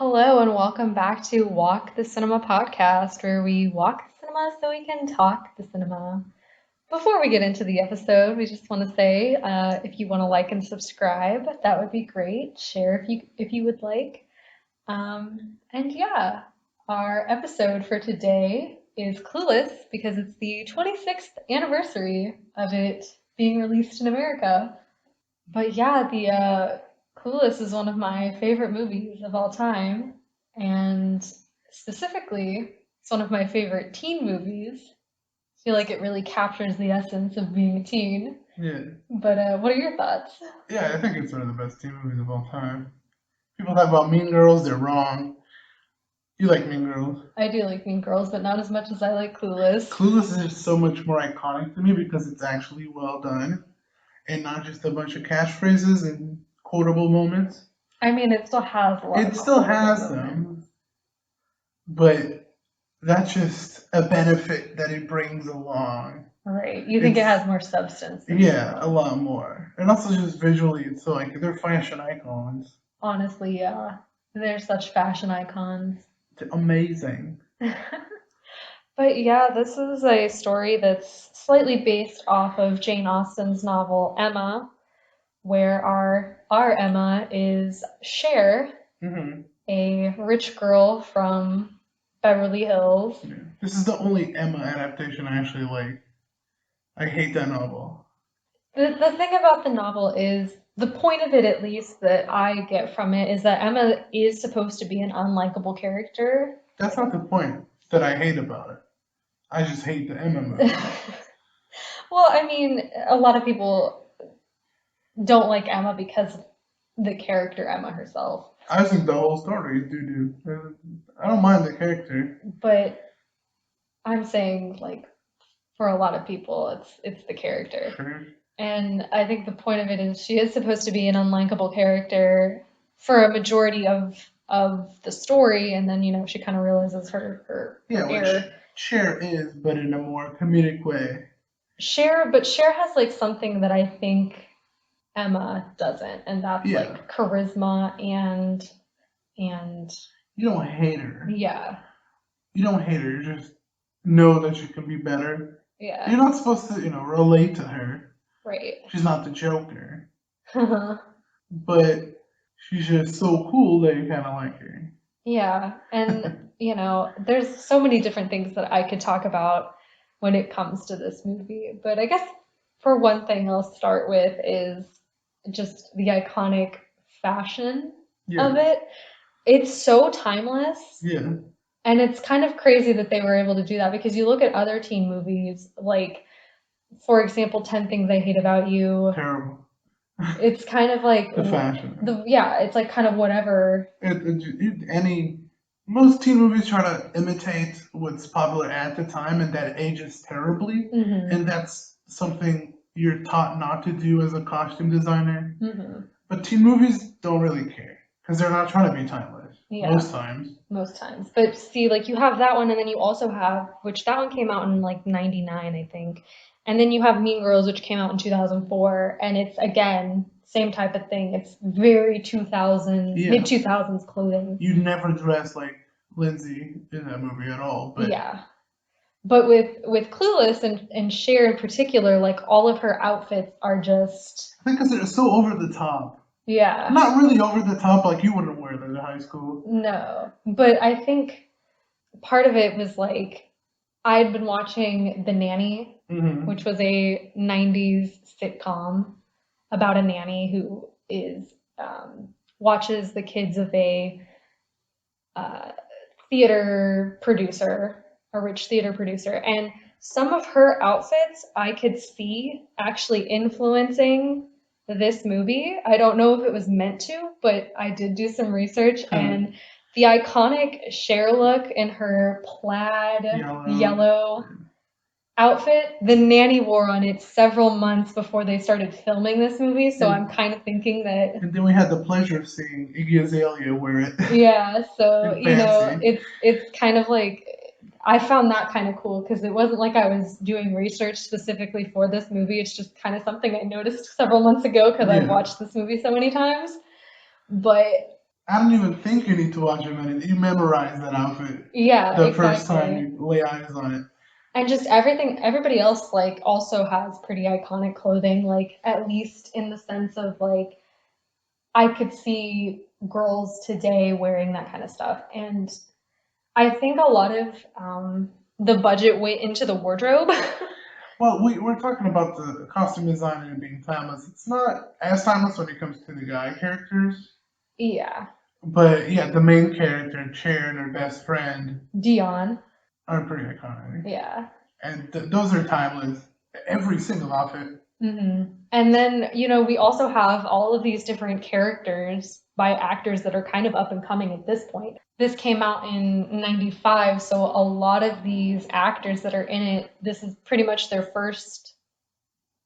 Hello and welcome back to Walk the Cinema podcast, where we walk the cinema so we can talk the cinema. Before we get into the episode, we just want to say if you want to like and subscribe, that would be great. Share if you would like. And yeah, our episode for today is Clueless because it's the 26th anniversary of it being released in America. But yeah, the Clueless is one of my favorite movies of all time, and specifically, it's one of my favorite teen movies. I feel like it really captures the essence of being a teen. Yeah, But what are your thoughts? yeah, I think it's one of the best teen movies of all time. People talk about Mean Girls, they're wrong. You like Mean Girls. I do like Mean Girls, but not as much as I like Clueless. Clueless is just so much more iconic to me because it's actually well done and not just a bunch of catchphrases and quotable moments. I mean, it still has a lot It of still has moments. them, but that's just a benefit that it brings along. Right. You think it It's, has more substance than Mean yeah, a Girls. lot more. And also just visually, it's so like they're fashion icons. Honestly, yeah. They're such fashion icons. They're amazing. But yeah, this is a story that's slightly based off of Jane Austen's novel Emma, where our Emma is Cher, hmm a rich girl from Beverly Hills. Yeah. This is the only Emma adaptation I actually like. I hate that novel. The thing about the novel is the point of it, at least that I get from it, is that Emma is supposed to be an unlikable character. That's not the point that I hate about it. I just hate the Emma movie. Well, I mean, a lot of people don't like Emma because of the character Emma herself. I think the whole story is doo doo. I don't mind the character. But I'm saying like for a lot of people it's the character. Sure. And I think the point of it is she is supposed to be an unlikable character for a majority of the story, and then she kind of realizes her Yeah, which error. Cher is, but in a more comedic way. Cher has like something that I think Emma doesn't, and that's Yeah. like charisma and You don't hate her. yeah, You don't hate her. You just know that she can be better. You're yeah, not supposed to, relate to her. right. She's not the Joker. But she's just so cool that you kind of like her. Yeah, and there's so many different things that I could talk about when it comes to this movie. But I guess for one thing I'll start with is just the iconic fashion Yeah, of it. It's so timeless, yeah, and it's kind of crazy that they were able to do that because you look at other teen movies, like for example, 10 Things I Hate About You. terrible. It's kind of like The fashion. it's like kind of whatever. Most teen movies try to imitate what's popular at the time, and that ages terribly. Hmm. And that's something you're taught not to do as a costume designer. Hmm. But teen movies don't really care because they're not trying to be timeless Yeah. most times. Most times. But see, like you have that one, and then you also have, which that one came out in like 99, I think. And then you have Mean Girls, which came out in 2004, and it's again, same type of thing. It's very 2000s, Yeah, mid 2000s clothing. you never dress like Lindsay in that movie at all. But Yeah. But with Clueless and Cher in particular, like all of her outfits are just, I think because they're so over the top. yeah, Not really over the top, like you wouldn't wear them in high school. no. But I think part of it was like I'd been watching The Nanny, hmm which was a 90s sitcom about a nanny who is watches the kids of a uh, theater producer, a rich theater producer, and some of her outfits I could see actually influencing this movie. I don't know if it was meant to, but I did do some research, and the iconic Cher look in her plaid Yellow. yellow outfit, the nanny wore on it several months before they started filming this movie, so I'm And, kind of thinking that and then we had the pleasure of seeing Iggy Azalea wear it yeah, so in fancy. it's kind of like I found that kind of cool because it wasn't like I was doing research specifically for this movie. It's just kind of something I noticed several months ago because I've Yeah. watched this movie so many times. But I don't even think you need to watch a minute. You memorize that outfit Yeah, the first time exactly. you lay eyes on it. And just everything, everybody else like also has pretty iconic clothing, like at least in the sense of like I could see girls today wearing that kind of stuff. And I think a lot of the budget went into the wardrobe. Well, we're talking about the costume design and it being timeless. It's not as timeless when it comes to the guy characters. Yeah. But yeah, the main character, Cher, and her best friend Dion. are pretty iconic. Yeah. And those are timeless. Every single outfit. And then, we also have all of these different characters by actors that are kind of up and coming at this point. This came out in 95, so a lot of these actors that are in it, this is pretty much their first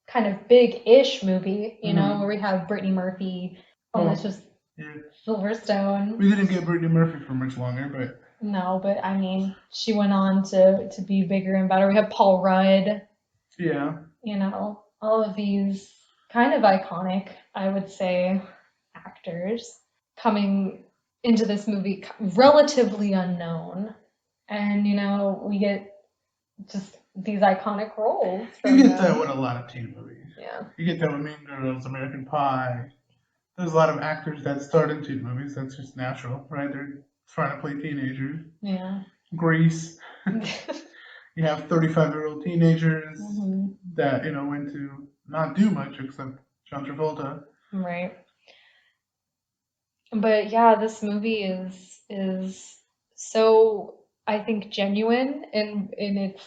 kind of big-ish movie, where we have Brittany Murphy, Alicia's Yeah. Silverstone. We didn't get Brittany Murphy for much longer, but No, but I mean, she went on to be bigger and better. We have Paul Rudd, yeah. all of these kind of iconic, I would say, actors coming into this movie relatively unknown. And, we get just these iconic roles from You get that them. with a lot of teen movies. Yeah. You get that with Mean Girls, American Pie. There's a lot of actors that start in teen movies. That's just natural, right? They're trying to play teenagers. Yeah. Grease. You have 35-year-old teenagers that, went to not do much except John Travolta. Right. But yeah, this movie is so I think genuine in its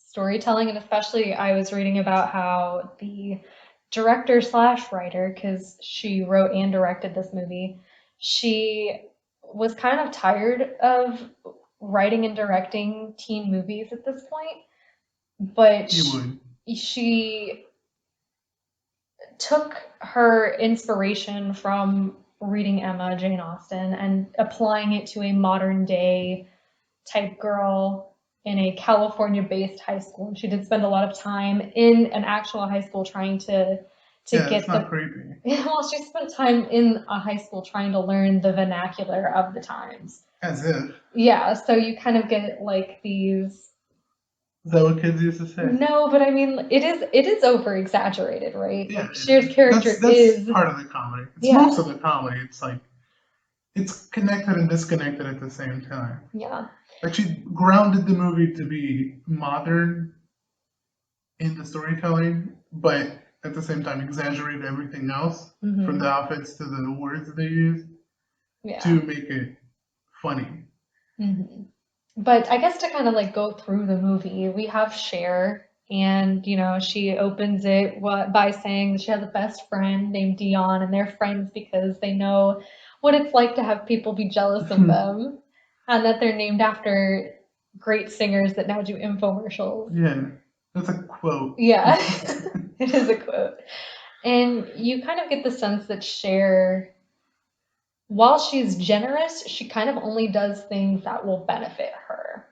storytelling, and especially I was reading about how the director slash writer, because she wrote and directed this movie, she was kind of tired of writing and directing teen movies at this point, but she took her inspiration from reading Emma, Jane Austen, and applying it to a modern day type girl in a California based high school. And she did spend a lot of time in an actual high school trying to Yeah, get it's not creepy. Well, she spent time in a high school trying to learn the vernacular of the times. As if. Yeah, so you kind of get like these. Is that what kids used to say? No, but I mean, it is over exaggerated, right? Yeah, like Cher's character that's is part of the comedy. It's yeah. most of the comedy. It's like it's connected and disconnected at the same time. Yeah. Like she grounded the movie to be modern in the storytelling, but at the same time exaggerated everything else from the outfits to the words they use to make it funny. But I guess to kind of like go through the movie, we have Cher, and she opens it by saying that she has a best friend named Dion, and they're friends because they know what it's like to have people be jealous of them, and that they're named after great singers that now do infomercials. Yeah, that's a quote. Yeah, it is a quote. And you kind of get the sense that Cher, while she's generous, she kind of only does things that will benefit her.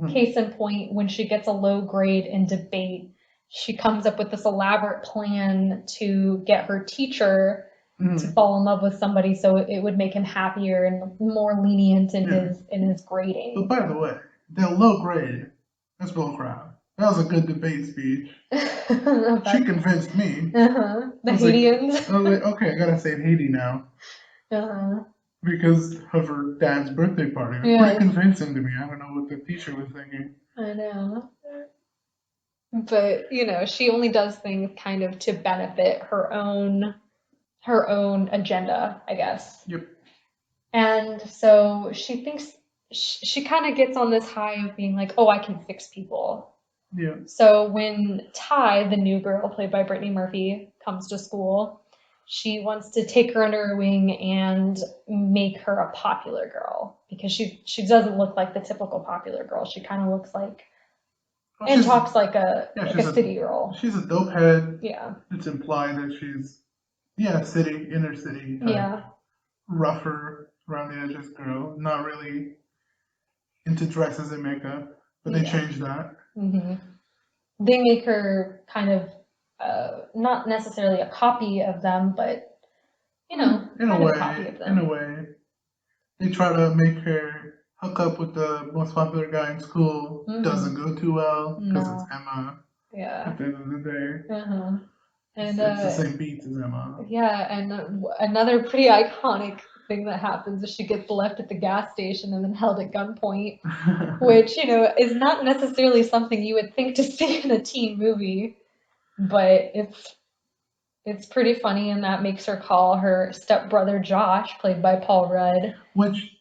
Case in point, when she gets a low grade in debate, she comes up with this elaborate plan to get her teacher to fall in love with somebody so it would make him happier and more lenient in his grading. But by the way, that low grade, that's bullcrap. That was a good debate speech. She convinced me. The Haitians. I was like, okay, I gotta say Haiti now. Because of her dad's birthday party. It was pretty convincing to me. I don't know what the teacher was thinking. I know. But, she only does things kind of to benefit her own agenda, I guess. Yep. And so she thinks she kind of gets on this high of being like, oh, I can fix people. Yeah. So when Ty, the new girl played by Brittany Murphy, comes to school, she wants to take her under her wing and make her a popular girl because she doesn't look like the typical popular girl. She kind of looks like and talks like a city girl. She's a dope head. Yeah. It's implied that she's inner city type, rougher around the edges girl, not really into dresses and makeup, but they changed that. They make her kind of not necessarily a copy of them, but in a way, a copy of them. In a way. They try to make her hook up with the most popular guy in school. Doesn't go too well because it's Emma. Yeah. At the end of the day. And it's the same beats as Emma. Yeah, and another pretty iconic thing that happens is she gets left at the gas station and then held at gunpoint, which, you know, is not necessarily something you would think to see in a teen movie, but it's pretty funny, and that makes her call her stepbrother Josh, played by Paul Rudd. Which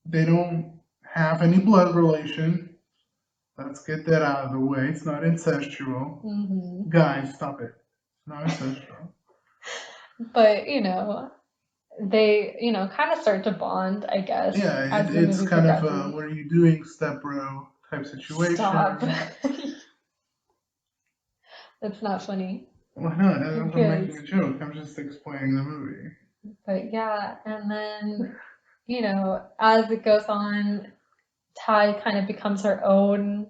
they don't have any blood relation. Let's get that out of the way. It's not incestual. Guys, stop it. It's not incestual. But, you know, they, you know, kind of start to bond, I guess. Yeah, it's kind of a what are you doing, stepbro type situation. Stop. That's not funny. Why not? I'm making a joke. I'm just explaining the movie. But yeah, and then, you know, as it goes on, Ty kind of becomes her own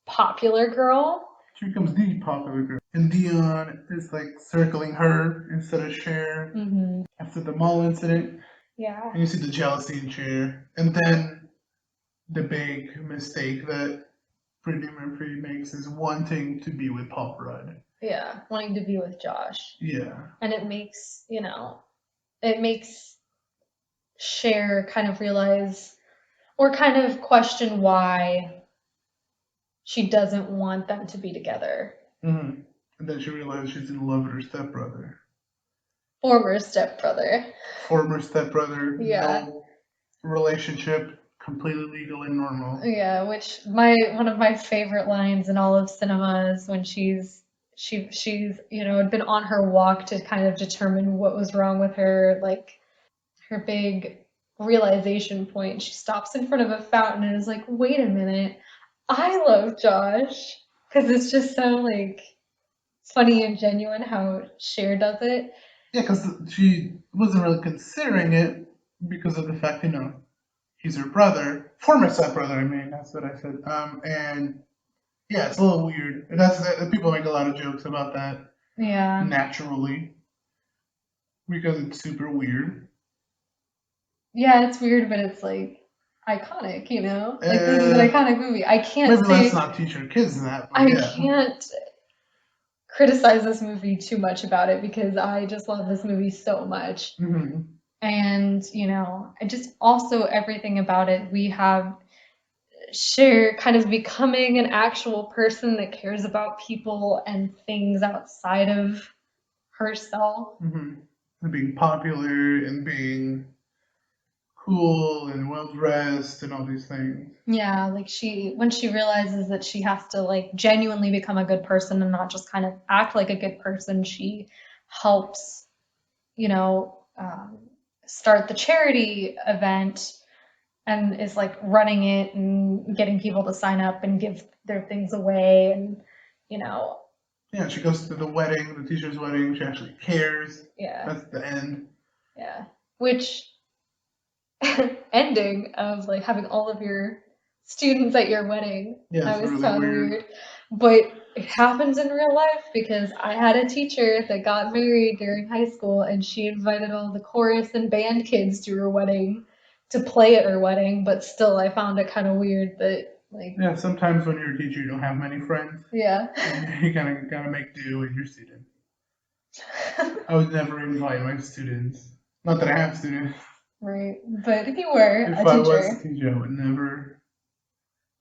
popular girl. She becomes the popular girl. And Dion is like circling her instead of Cher after the mall incident. Yeah. And you see the jealousy in Cher. And then the big mistake that Brittany Murphy makes is wanting to be with Paul Rudd. Yeah, wanting to be with Josh. Yeah. And it makes, you know, it makes Cher kind of realize or kind of question why she doesn't want them to be together. And then she realizes she's in love with her stepbrother. Former stepbrother. Yeah. No relationship, completely legal and normal. Yeah, which one of my favorite lines in all of cinema is when she's you know, had been on her walk to kind of determine what was wrong with her, like her big realization point. She stops in front of a fountain and is like, wait a minute, I love Josh. Because it's just so like funny and genuine how Cher does it. Yeah, because she wasn't really considering it because of the fact, you know, he's her brother, former stepbrother. I mean, that's what I said. And yeah, it's a little weird. And people make a lot of jokes about that. Yeah. Naturally, because it's super weird. Yeah, it's weird, but it's like iconic, you know? Like this is an iconic movie. I can't maybe let's not teach our kids that. I can't criticize this movie too much about it because I just love this movie so much. And, you know, I just also everything about it, we have Cher kind of becoming an actual person that cares about people and things outside of herself. And being popular and being cool and well dressed and all these things. Yeah, like when she realizes that she has to like genuinely become a good person and not just kind of act like a good person, she helps, you know, start the charity event and is like running it and getting people to sign up and give their things away, and you know. Yeah, she goes to the wedding, the teacher's wedding. She actually cares. Yeah. That's the end. Yeah. Which ending of like having all of your students at your wedding. Yeah, that was really so weird. But it happens in real life because I had a teacher that got married during high school and she invited all the chorus and band kids to her wedding to play at her wedding, but still I found it kind of weird that like. Yeah, sometimes when you're a teacher you don't have many friends. Yeah. You gotta make do with your students. I would never invite my students. Not that I have students. Right. But if you were if I was a teacher, I would never.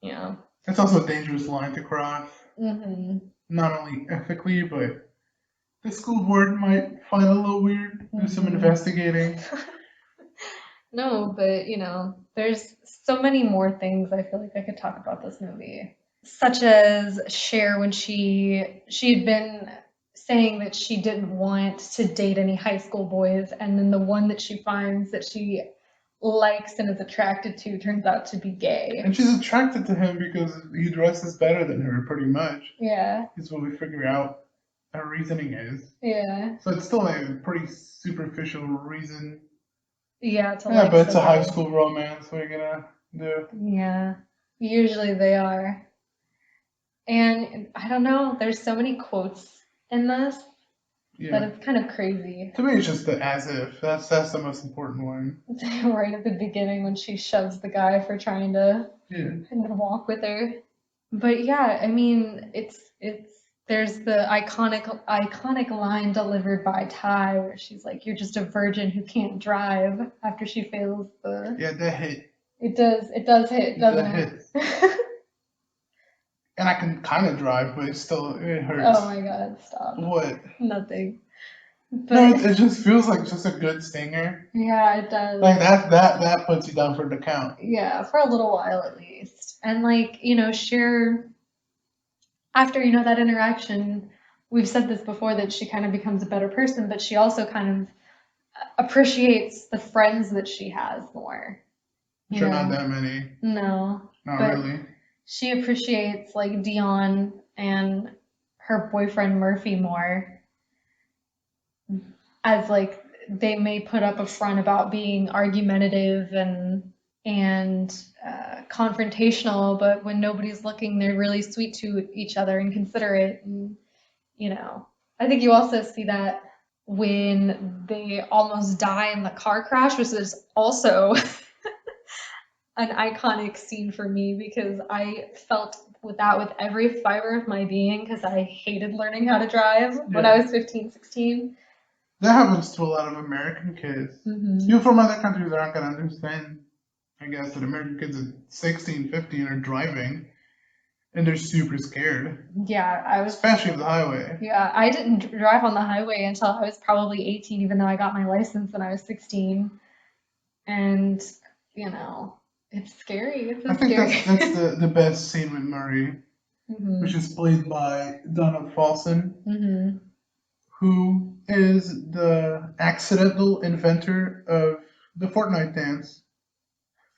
Yeah. It's also a dangerous line to cross. Not only ethically, but the school board might find it a little weird. Do some investigating. No, but you know, there's so many more things I feel like I could talk about this movie. Such as Cher when she'd been saying that she didn't want to date any high school boys, and then the one that she finds that she likes and is attracted to turns out to be gay. And she's attracted to him because he dresses better than her, pretty much. Yeah. Is what we figure out her reasoning is. Yeah. So it's still a pretty superficial reason. Yeah, but it's a high school romance. What are you gonna do? Yeah, usually they are. And I don't know, there's so many quotes in this. But it's kind of crazy. To me, it's just the as if. That's the most important one. Right at the beginning when she shoves the guy for trying to walk with her. But yeah, I mean, it's there's the iconic line delivered by Ty where she's like, "You're just a virgin who can't drive," after she fails the. Yeah, that hit. It does hit, doesn't it? And I can kind of drive, but it hurts. Oh my god, stop. What? Nothing. But, no, it just feels like just a good stinger. Yeah, it does. Like that puts you down for the count. Yeah, for a little while at least. And like, Cher, after, that interaction, we've said this before that she kind of becomes a better person, but she also kind of appreciates the friends that she has more. Which are not that many. No. Not really. She appreciates like Dion and her boyfriend Murphy more, as like they may put up a front about being argumentative and confrontational, but when nobody's looking, they're really sweet to each other and considerate. And I think you also see that when they almost die in the car crash, which is also an iconic scene for me because I felt with every fiber of my being because I hated learning how to drive when I was 15, 16. That happens to a lot of American kids. Mm-hmm. People from other countries aren't going to understand, I guess, that American kids at 16, 15 are driving and they're super scared. Yeah, especially on the highway. Yeah, I didn't drive on the highway until I was probably 18, even though I got my license when I was 16. And, it's scary. I think that's the best scene with Murray, which is played by Donald Faulson, who is the accidental inventor of the Fortnite dance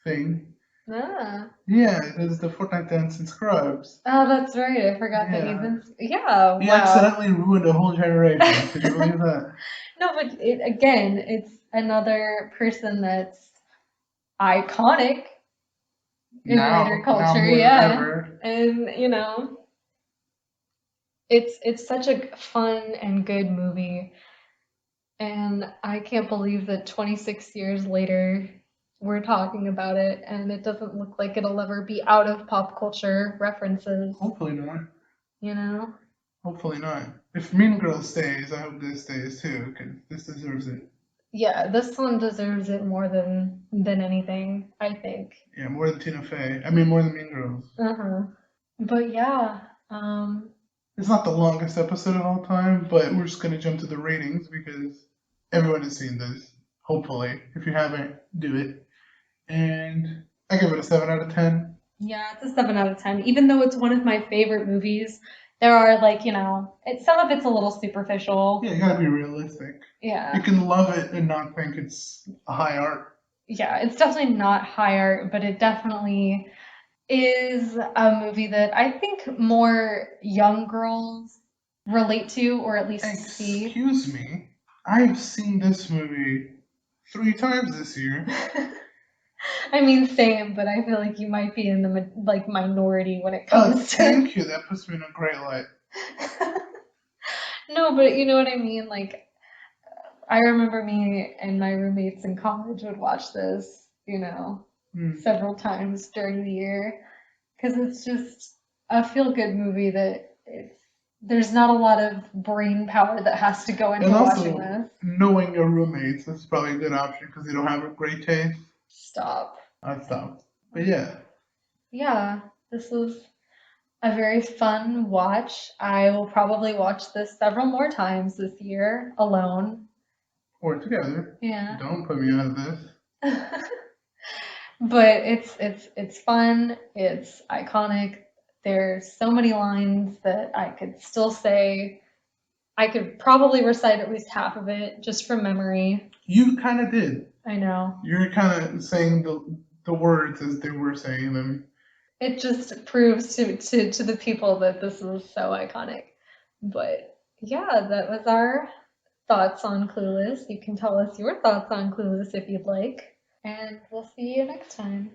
thing. Ah. Yeah, it is the Fortnite dance in Scrubs. Oh, that's right. I forgot that he's in. Yeah, He accidentally ruined a whole generation. Could you believe that? No, but it's another person that's iconic in later culture, and it's such a fun and good movie, and I can't believe that 26 years later we're talking about it, and it doesn't look like it'll ever be out of pop culture references. Hopefully not. Hopefully not. If Mean Girl stays, I hope this stays too, because this deserves it. Yeah, this one deserves it more than anything, I think. Yeah, more than Tina Fey. I mean, more than Mean Girls. But yeah, it's not the longest episode of all time, but we're just gonna jump to the ratings because everyone has seen this. Hopefully, if you haven't, do it. And I give it a 7 out of 10. Yeah, it's a 7 out of 10. Even though it's one of my favorite movies, there are like, some of it's a little superficial. Yeah, you gotta be realistic. Yeah. You can love it and not think it's high art. Yeah, it's definitely not high art, but it definitely is a movie that I think more young girls relate to, or at least see. Excuse me, I've seen this movie 3 times this year. I mean, same, but I feel like you might be in the minority when it comes to. Thank you. That puts me in a great light. No, but you know what I mean. Like, I remember me and my roommates in college would watch this, several times during the year, because it's just a feel-good movie that there's not a lot of brain power that has to go into watching this. Knowing your roommates is probably a good option because they don't have a great taste. Stop. I'd stop. But yeah. Yeah, this was a very fun watch. I will probably watch this several more times this year alone. Or together. Yeah. Don't put me out of this. But it's fun. It's iconic. There's so many lines that I could still say. I could probably recite at least half of it just from memory. You kind of did. I know. You're kind of saying the words as they were saying them. It just proves to the people that this is so iconic. But yeah, that was our thoughts on Clueless. You can tell us your thoughts on Clueless if you'd like. And we'll see you next time.